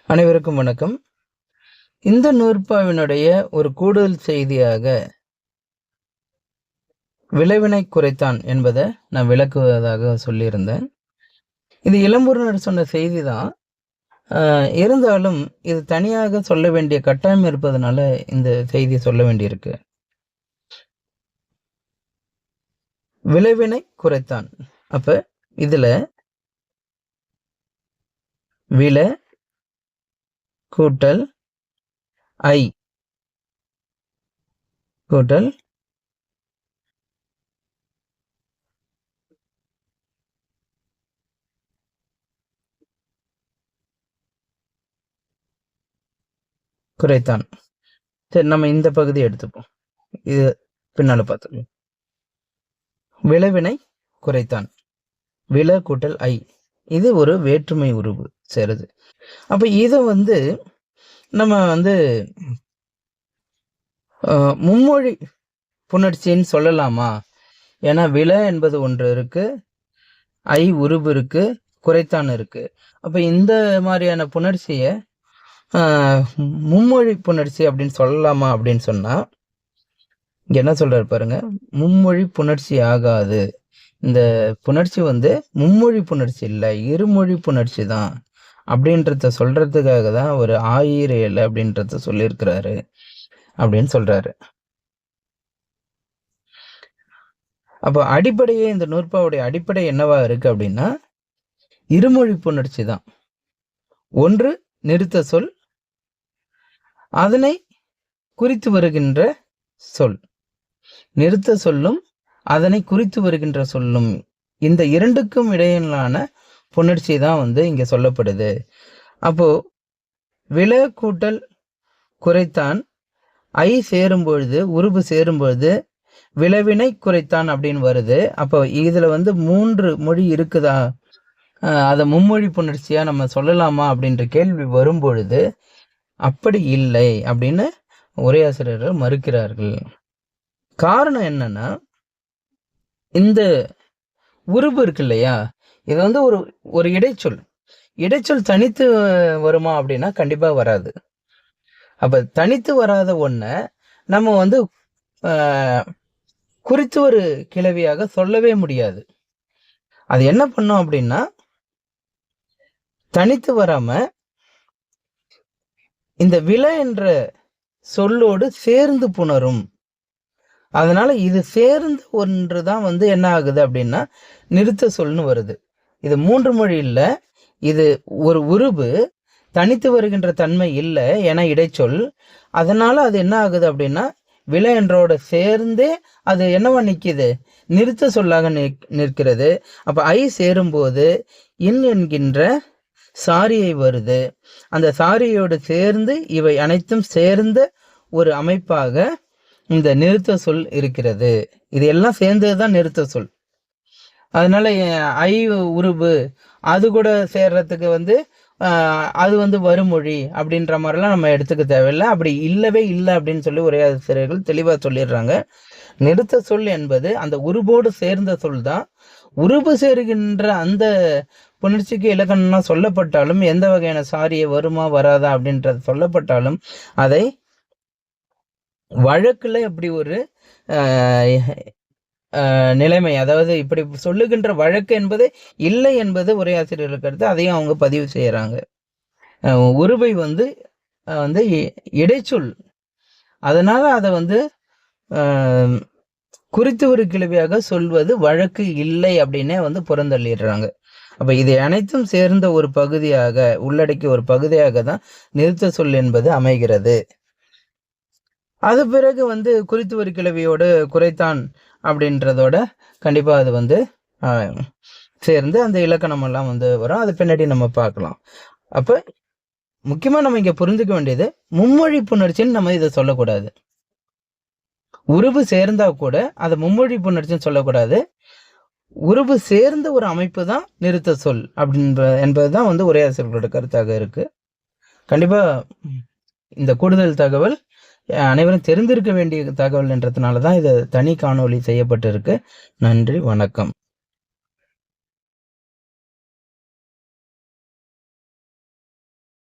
அனைவருக்கும் வணக்கம். இந்த நூற்பாவினுடைய ஒரு கூடுதல் செய்தியாக விளைவினை குறைத்தான் என்பதை நான் விளக்குவதாக சொல்லியிருந்தேன். இது இளம்பூரணர் சொன்ன செய்தி தான். இருந்தாலும் இது தனியாக சொல்ல வேண்டிய கட்டாயம் இருப்பதனால இந்த செய்தி சொல்ல வேண்டியிருக்கு. விளைவினை குறைத்தான். அப்ப இதுல வில கூட்டல் ஐ கூட்டல் குறைத்தான். சரி, நம்ம இந்த பகுதி எடுத்துப்போம். இது பின்னால பார்த்துக்கலாம். விளைவினை குறைத்தான். வில கூட்டல் ஐ, இது ஒரு வேற்றுமை உருவு சேருது. அப்ப இதை நம்ம மும்மொழி புணர்ச்சின்னு சொல்லலாமா? ஏன்னா வில என்பது ஒன்று இருக்கு, ஐ உருவு இருக்கு, குறைத்தான் இருக்கு. அப்ப இந்த மாதிரியான புணர்ச்சியை மும்மொழி புணர்ச்சி அப்படின்னு சொல்லலாமா அப்படின்னு சொன்னா இங்க என்ன சொல்றாரு பாருங்க. மும்மொழி புணர்ச்சி ஆகாது. இந்த புணர்ச்சி மும்மொழி புணர்ச்சி இல்லை, இருமொழி புணர்ச்சி தான் அப்படின்றத சொல்றதுக்காக தான் ஒரு ஆயிரேல் அப்படின்றத சொல்லியிருக்கிறாரு அப்படின்னு சொல்றாரு. அப்போ அடிப்படையே இந்த நூற்பாவுடைய அடிப்படை என்னவா இருக்கு அப்படின்னா இருமொழி புணர்ச்சி தான். ஒன்று நிறுத்த சொல், அதனை குறித்து வருகின்ற சொல். நிறுத்த சொல்லும் அதனை குறித்து வருகின்ற சொல்லும், இந்த இரண்டுக்கும் இடையிலான புணர்ச்சி தான் இங்க சொல்லப்படுது. அப்போ வில கூட்டல் குறைத்தான், ஐ சேரும் பொழுது, உருபு சேரும் பொழுது விளைவினை குறைத்தான் அப்படின்னு வருது. அப்போ இதுல 3 மொழி இருக்குதா, அதை மும்மொழி புணர்ச்சியா நம்ம சொல்லலாமா அப்படின்ற கேள்வி வரும் பொழுது அப்படி இல்லை அப்படின்னு உரையாசிரியர்கள் மறுக்கிறார்கள். காரணம் என்னன்னா, இந்த உருபு இருக்கு இல்லையா, இது ஒரு இடைச்சொல். இடைச்சொல் தனித்து வருமா அப்படின்னா கண்டிப்பா வராது. அப்ப தனித்து வராத ஒன்ன நம்ம குறித்து ஒரு கிளவியாக சொல்லவே முடியாது. அது என்ன பண்ணும் அப்படின்னா, தனித்து வராம இந்த வில என்ற சொல்லோடு சேர்ந்து புணரும். அதனால இது சேர்ந்த ஒன்று தான் என்ன ஆகுது அப்படின்னா நிறுத்த சொல்னு வருது. இது 3 மொழி இல்லை, இது ஒரு உருபு, தனித்து வருகின்ற தன்மை இல்லை, ஏன்னா இடைச்சொல். அதனால அது என்ன ஆகுது அப்படின்னா வில என்றோட சேர்ந்தே அது என்னவா நிற்கிது, நிறுத்த சொல்லாக நிற்கிறது. அப்ப ஐ சேரும்போது இன் என்கின்ற சாரியை வருது. அந்த சாரியோடு சேர்ந்து இவை அனைத்தும் சேர்ந்த ஒரு அமைப்பாக இந்த நிறுத்த சொல் இருக்கிறது. இது எல்லாம் சேர்ந்ததுதான் நிறுத்த சொல். அதனால ஐ உருபு அது கூட சேர்றதுக்கு அது வருமொழி அப்படின்ற மாதிரிலாம் நம்ம எடுத்துக்க தேவையில்லை. அப்படி இல்லவே இல்லை அப்படின்னு சொல்லி உரையாசிரியர்கள் தெளிவாக சொல்லிடுறாங்க. நிறுத்த சொல் என்பது அந்த உருபோடு சேர்ந்த சொல் தான். உருபு சேருகின்ற அந்த புணர்ச்சிக்கு இலக்கணம்னா சொல்லப்பட்டாலும், எந்த வகையான சாரியை வருமா வராதா அப்படின்றது சொல்லப்பட்டாலும், அதை வழக்குல இப்படி ஒரு நிலைமை, அதாவது இப்படி சொல்லுகின்ற வழக்கு என்பது இல்லை என்பது உரையாசிரியர்கள் கருத்து. அதையும் அவங்க பதிவு செய்யறாங்க. உருவை இடைச்சொல், அதனால அதை குறித்து ஒரு கிளவியாக சொல்வது வழக்கு இல்லை அப்படின்னே புறந்தள்ளிடுறாங்க. அப்ப இதை அனைத்தும் சேர்ந்த ஒரு பகுதியாக, உள்ளடக்கிய ஒரு பகுதியாக தான் நிறுத்த சொல் என்பது அமைகிறது. அது பிறகு குறித்து ஒரு கிளவியோடு குறைத்தான் அப்படின்றதோட கண்டிப்பா அது சேர்ந்து அந்த இலக்கணம் எல்லாம் வரும். அது பின்னாடி நம்ம பார்க்கலாம். அப்ப முக்கியமா நம்ம இங்க புரிஞ்சுக்க வேண்டியது, மும்மொழி புணர்ச்சின்னு நம்ம இதை சொல்லக்கூடாது. உருவு சேர்ந்தா கூட அதை மும்மொழி புணர்ச்சின்னு சொல்லக்கூடாது. உருவு சேர்ந்த ஒரு அமைப்பு தான் நிறுத்த சொல் என்பதுதான் உரையாசிரியர்களோட கருத்தாக இருக்கு. கண்டிப்பா இந்த கூடுதல் தகவல் அனைவரும் தெரிந்திருக்க வேண்டிய தகவல் என்றதுனால தான் இதை தனி காணொளி செய்யப்பட்டிருக்கு. நன்றி, வணக்கம்.